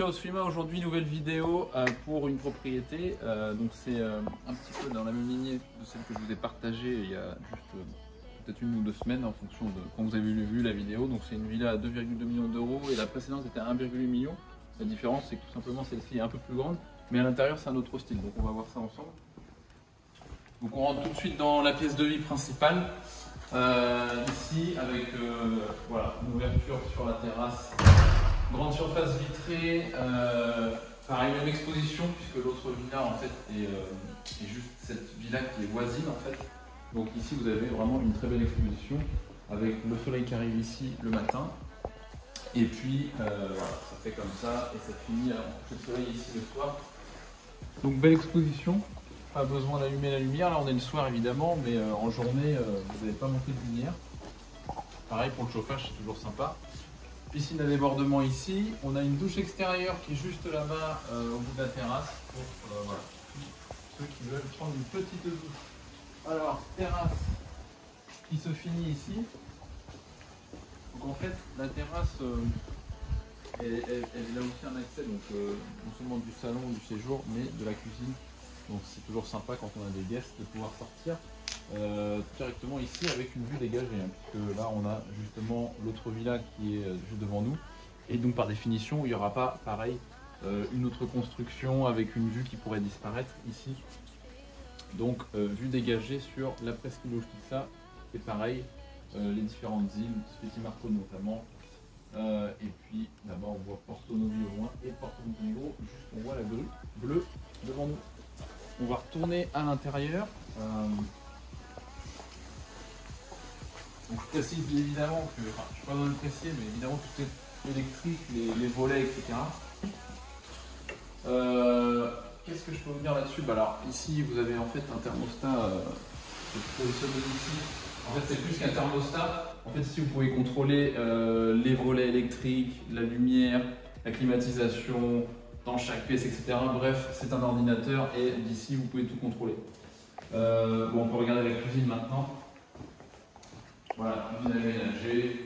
ciao Swima, aujourd'hui nouvelle vidéo pour une propriété. Donc c'est un petit peu dans la même lignée de celle que je vous ai partagée il y a juste peut-être 1 ou 2 semaines en fonction de quand vous avez vu la vidéo. Donc c'est une villa à 2,2 millions d'euros et la précédente était à 1,8 million. La différence c'est que tout simplement celle-ci est un peu plus grande, mais à l'intérieur c'est un autre style. Donc on va voir ça ensemble. Donc on rentre tout de suite dans la pièce de vie principale. Ici avec voilà, une ouverture sur la terrasse. Grande surface vitrée, pareil, même exposition puisque l'autre villa en fait est juste cette villa qui est voisine en fait. Donc ici vous avez vraiment une très belle exposition avec le soleil qui arrive ici le matin. Et puis voilà, ça fait comme ça et ça finit à coucher de soleil ici le soir. Donc belle exposition, pas besoin d'allumer la lumière. Là on est le soir évidemment, mais en journée vous n'avez pas manqué de lumière. Pareil pour le chauffage, c'est toujours sympa. Piscine à débordement ici, on a une douche extérieure qui est juste là-bas au bout de la terrasse pour voilà, ceux qui veulent prendre une petite douche. Alors, terrasse qui se finit ici. Donc en fait, la terrasse, elle a aussi un accès, donc non seulement du salon, du séjour, mais de la cuisine. Donc c'est toujours sympa quand on a des guests de pouvoir sortir directement ici avec une vue dégagée, hein, puisque là on a justement l'autre villa qui est juste devant nous, et donc par définition il n'y aura pas pareil une autre construction avec une vue qui pourrait disparaître ici. Donc vue dégagée sur la presqu'île Ojtica, et pareil les différentes îles, Sveti Marco notamment, et puis là-bas on voit Porto Novi au loin et Porto Montenegro, juste on voit la grue bleue devant nous. On va retourner à l'intérieur. Donc je précise évidemment que, enfin je ne suis pas dans le préciser, mais évidemment tout est électrique, les volets, etc. Qu'est-ce que je peux vous dire là-dessus? Alors ici vous avez en fait un thermostat positionné ici. En fait c'est plus qu'un thermostat. En fait ici vous pouvez contrôler les volets électriques, la lumière, la climatisation, dans chaque pièce, etc. Bref, c'est un ordinateur et d'ici vous pouvez tout contrôler. Bon, on peut regarder la cuisine maintenant. Voilà, cuisine aménagée.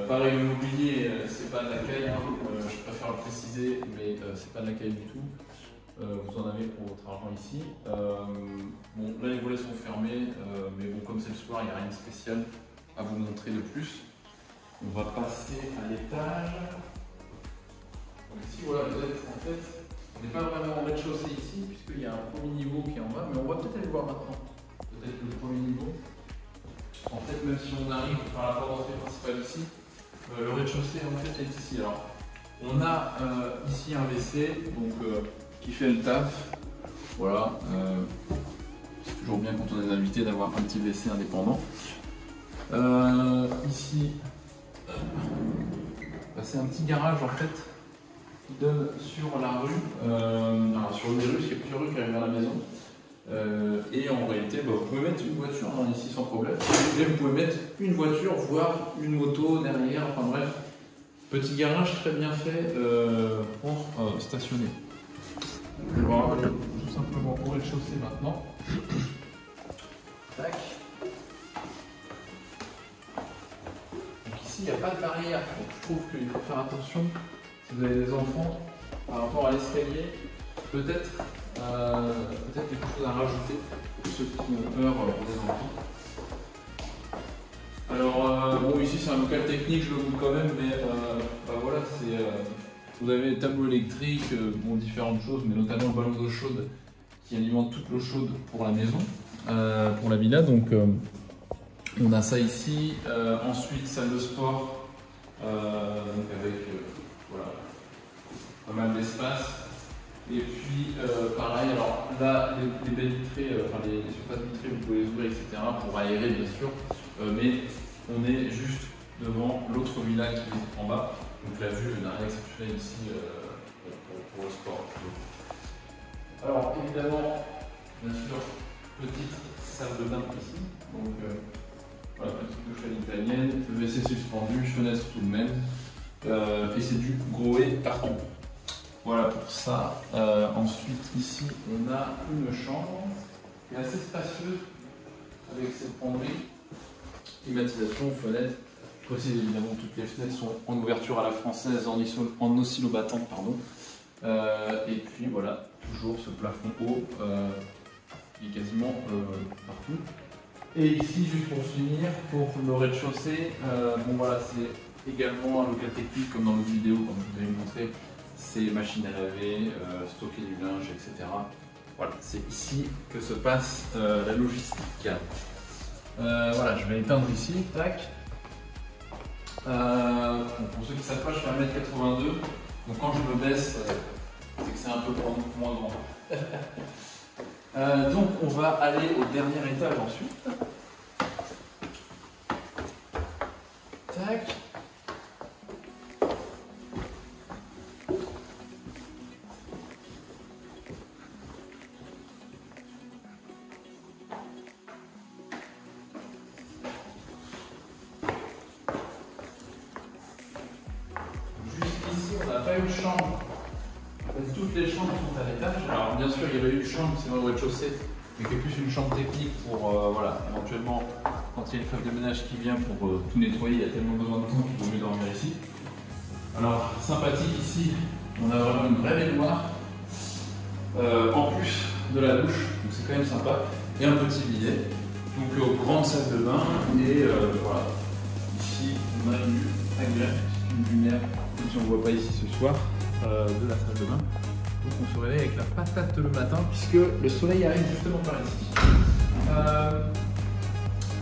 Pareil, le mobilier, c'est pas de la caille, hein. Je préfère le préciser, mais c'est pas de la caille du tout. Vous en avez pour votre argent ici. Bon, là les volets sont fermés, mais bon, comme c'est le soir, il n'y a rien de spécial à vous montrer de plus. On va passer à l'étage. Donc ici, voilà, vous êtes en fait, on n'est pas vraiment en rez-de-chaussée ici, puisqu'il y a un premier niveau qui est en bas, mais on va peut-être aller le voir maintenant. Peut-être le premier niveau. En fait, même si on arrive par la porte d'entrée principale ici, le rez-de-chaussée en fait est ici. Alors, on a ici un WC, donc qui fait le taf. Voilà. C'est toujours bien quand on est invité d'avoir un petit WC indépendant. Ici, c'est un petit garage en fait qui donne sur la rue, alors sur une rue, parce qu'il y a plusieurs rues qui arrivent vers la maison. Et en réalité, vous pouvez mettre une voiture ici sans problème. Et vous pouvez mettre une voiture, voire une moto derrière, enfin bref. Petit garage très bien fait pour stationner. On va aller tout simplement au rez-de-chaussée maintenant. Tac. Donc ici, il n'y a pas de barrière. Donc je trouve qu'il faut faire attention. Si vous avez des enfants, par rapport à l'escalier, peut-être quelque chose à rajouter pour ceux qui ont peur des enfants. Alors, bon, ici c'est un local technique, je le montre quand même, mais bah voilà, vous avez des tableaux électriques, bon, différentes choses, mais notamment le ballon d'eau chaude qui alimente toute l'eau chaude pour la maison, pour la villa. Donc, on a ça ici. Ensuite, salle de sport, donc avec voilà, pas mal d'espace. Et puis pareil, alors là les baies vitrées, enfin les surfaces vitrées, vous pouvez les ouvrir, etc. pour aérer bien sûr, mais on est juste devant l'autre villa qui est en bas, donc la vue n'a rien exceptionnel ici pour le sport. Alors évidemment, bien sûr, petite salle de bain ici, donc voilà, petite douche à l'italienne, le WC suspendu, fenêtre tout de même, et c'est du groé partout. Voilà pour ça. Ensuite, ici, on a une chambre qui est assez spacieuse avec cette penderie, climatisation, fenêtre, Je précise évidemment que toutes les fenêtres sont en ouverture à la française, en oscillobattante, pardon. Et puis voilà, toujours ce plafond haut qui est quasiment partout. Et ici, juste pour finir, pour le rez-de-chaussée, bon voilà, c'est également un local technique comme dans l'autre vidéo, comme je vous avais montré. C'est machine à laver, stocker du linge, etc. Voilà, c'est ici que se passe la logistique. Voilà, je vais éteindre ici, tac. Pour ceux qui ne savent pas, je fais 1m82, donc quand je me baisse, c'est que c'est un peu moins grand. Donc on va aller au dernier étage ensuite. Tac. Jusqu'ici, on n'a pas eu de chambre. Toutes les chambres sont à l'étage. Alors bien sûr, il y avait une chambre, c'est dans le rez-de-chaussée, mais qui est plus une chambre technique pour, voilà, éventuellement, quand il y a une femme de ménage qui vient pour tout nettoyer, il y a tellement besoin de temps qu'il vaut mieux dormir ici. Alors, sympathique ici, on a vraiment une vraie baignoire, en plus de la douche, donc c'est quand même sympa, et un petit bidet. Donc, grande salle de bain, et voilà. Ici, on a une vue agréable, une lumière, même si on ne voit pas ici ce soir, de la salle de bain. Donc on se réveille avec la patate le matin puisque le soleil arrive justement par ici.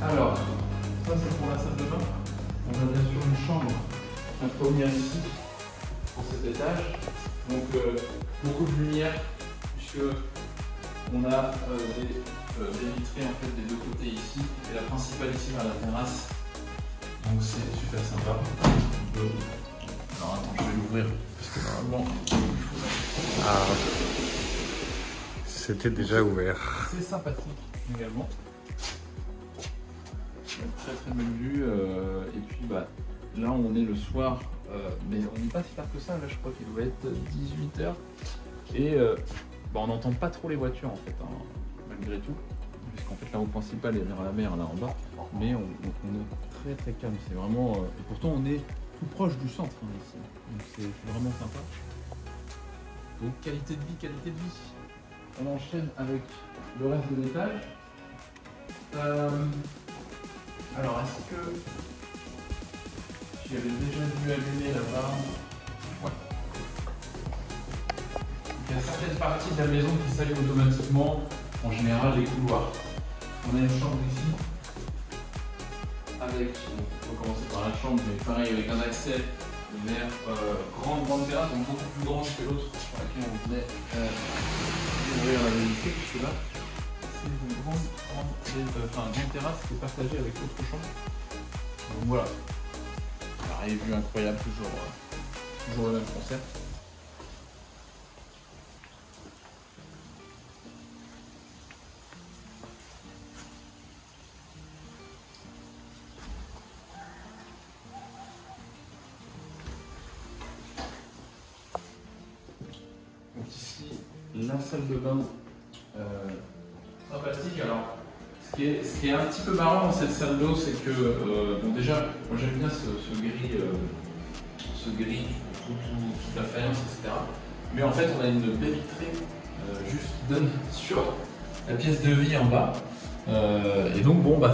Alors, ça c'est pour la salle de bain. On a bien sûr une chambre à première ici pour cet étage. Donc beaucoup de lumière puisque on a des vitrées en fait des deux côtés ici et la principale ici vers la terrasse. Donc c'est super sympa. Alors attends, je vais l'ouvrir parce que normalement il faut... Ah, c'était déjà ouvert. C'est sympathique également. Très très belle vue. Et puis bah, là on est le soir, mais on n'est pas si tard que ça. Là je crois qu'il doit être 18h. Et bah, on n'entend pas trop les voitures en fait, hein, malgré tout. Puisqu'en fait la route principale est vers la mer là en bas. Mais on est très très calme. C'est vraiment. Et pourtant on est tout proche du centre hein, ici. Donc c'est vraiment sympa. Donc qualité de vie, qualité de vie. On enchaîne avec le reste de l'étage. Alors est-ce que j'avais déjà dû allumer la varne? Ouais. Il y a certaines parties de la maison qui s'allument automatiquement, en général les couloirs. On a une chambre ici, avec, on va commencer par la chambre, mais pareil avec un accès vers grande terrasse, donc beaucoup plus grande que l'autre sur laquelle on venait ouvrir la visiter, puisque là c'est une grande terrasse qui est partagée avec l'autre chambre. Donc voilà, pareil, vue incroyable, toujours le même concept. La salle de bain sympathique. Alors, ce qui est un petit peu marrant dans cette salle d'eau, c'est que, bon, déjà, moi j'aime bien ce gris, toute la faïence, etc. Mais en fait, on a une baie vitrée juste qui donne sur la pièce de vie en bas. Et donc, bon, bah,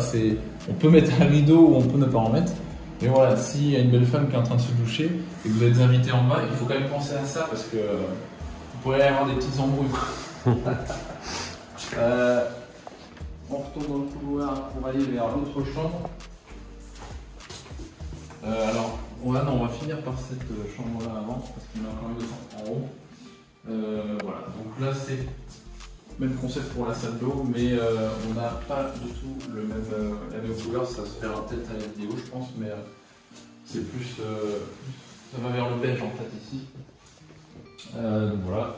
on peut mettre un rideau ou on peut ne pas en mettre. Mais voilà, s'il y a une belle femme qui est en train de se doucher et que vous êtes des invités en bas, il faut quand même penser à ça parce que vous pourrez avoir des petites embrouilles. On retourne dans le couloir pour aller vers l'autre chambre. Alors, on va finir par cette chambre-là avant parce qu'il y en a encore une autre en haut. Voilà, donc là c'est le même concept pour la salle d'eau, mais on n'a pas du tout la même couleur. Ça se verra peut-être à la vidéo, je pense, mais c'est plus. Ça va vers le beige en fait ici. Donc voilà,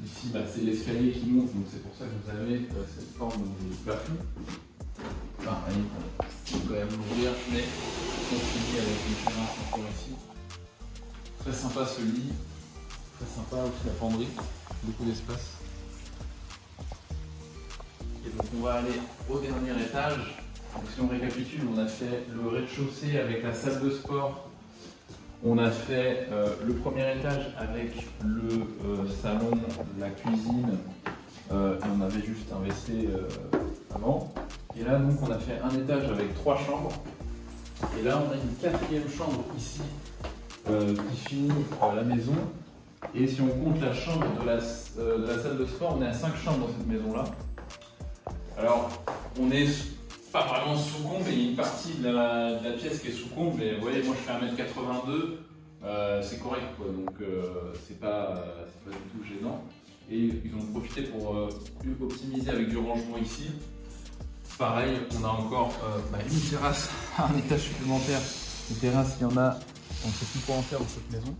ici bah, c'est l'escalier qui monte, donc c'est pour ça que vous avez cette forme de plafond. Pareil, on peut quand même l'ouvrir, mais on finit avec une terrasse encore ici. Très sympa ce lit, très sympa aussi la penderie, beaucoup d'espace. Et donc on va aller au dernier étage Donc, si on récapitule, on a fait le rez-de-chaussée avec la salle de sport. On a fait le premier étage avec le salon, la cuisine, et on avait juste un WC avant. Et là, donc, on a fait un étage avec 3 chambres. Et là, on a une 4e chambre ici qui finit la maison. Et si on compte la chambre de la salle de sport, on est à 5 chambres dans cette maison-là. Alors, on est pas vraiment sous comble, il y a une partie de la pièce qui est sous comble. Et vous voyez, moi je fais 1m82, c'est correct quoi, donc c'est pas du tout gênant. Et ils ont profité pour optimiser avec du rangement ici. Pareil, on a encore une terrasse, un étage supplémentaire. Une terrasse, il y en a, on ne sait plus quoi en faire dans cette maison.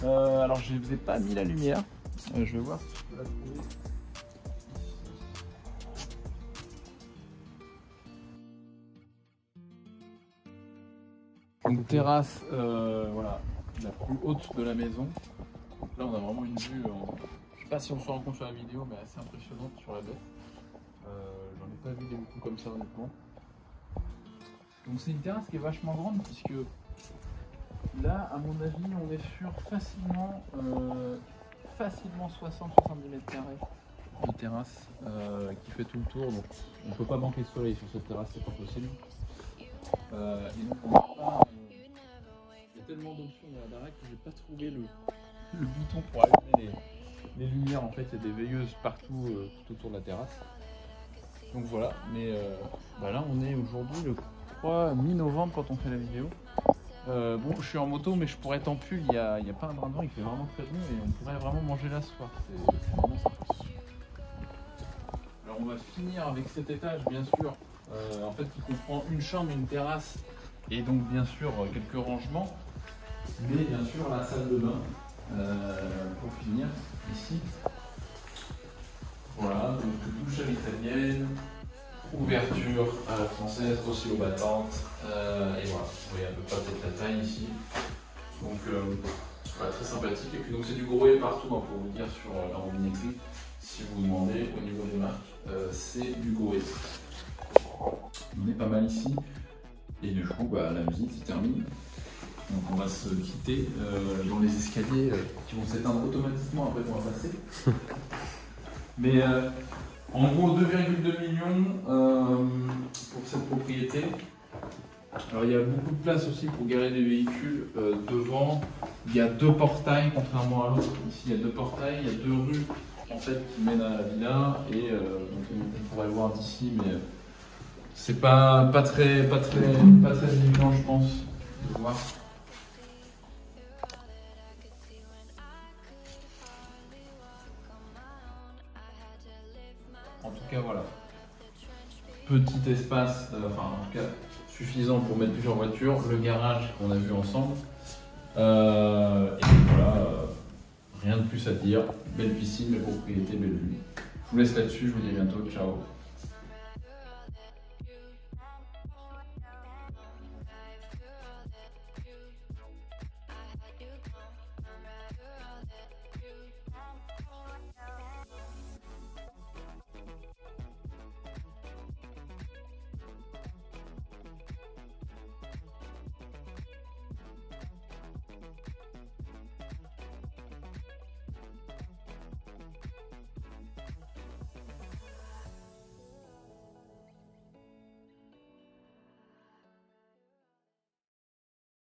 Alors je ne vous ai pas mis la lumière, je vais voir si je peux la trouver. Donc terrasse, voilà, la plus haute de la maison. Donc là on a vraiment une vue, je ne sais pas si on se rend compte sur la vidéo, mais assez impressionnante sur la baie. J'en ai pas vu des beaucoup comme ça honnêtement. Donc c'est une terrasse qui est vachement grande puisque là à mon avis on est sur facilement 60-70 mètres carrés de terrasse qui fait tout le tour. Donc on ne peut pas manquer de soleil sur cette terrasse, c'est pas possible. Et donc on n'a pas, il y a tellement d'options dans la baraque que j'ai pas trouvé le bouton pour allumer les lumières. En fait il y a des veilleuses partout tout autour de la terrasse. Donc voilà, mais là on est aujourd'hui le 3 mi-novembre quand on fait la vidéo. Bon, je suis en moto, mais je pourrais être en pull, il n'y a pas un brin de vent, il fait vraiment très bon et on pourrait vraiment manger là ce soir. C'est vraiment sympa. Alors on va finir avec cet étage, bien sûr, en fait qui comprend une chambre, une terrasse et donc bien sûr quelques rangements, mais bien sûr la salle de bain pour finir ici. Voilà, donc douche à l'italienne, ouverture à la française, oscillo-battante, et voilà, vous voyez à peu près peut-être la taille ici. Donc voilà, très sympathique. Et puis donc c'est du Grohe partout, hein, pour vous dire sur la robinetterie, si vous vous demandez au niveau des marques, c'est du Grohe. On est pas mal ici. Et du coup, la visite se termine. Donc on va se quitter dans les escaliers qui vont s'éteindre automatiquement après qu'on va passer. Mais en gros 2,2 millions pour cette propriété. Alors il y a beaucoup de place aussi pour garer des véhicules devant. Il y a 2 portails contrairement à l'autre. Ici il y a 2 portails, il y a 2 rues en fait qui mènent à la villa et donc, on pourrait le voir d'ici, mais c'est pas très évident je pense de voir. En tout cas, voilà. Petit espace, en tout cas suffisant pour mettre plusieurs voitures. Le garage qu'on a vu ensemble. Et voilà, rien de plus à dire. Belle piscine, belle propriété, belle vue. Je vous laisse là-dessus, je vous dis à bientôt. Ciao.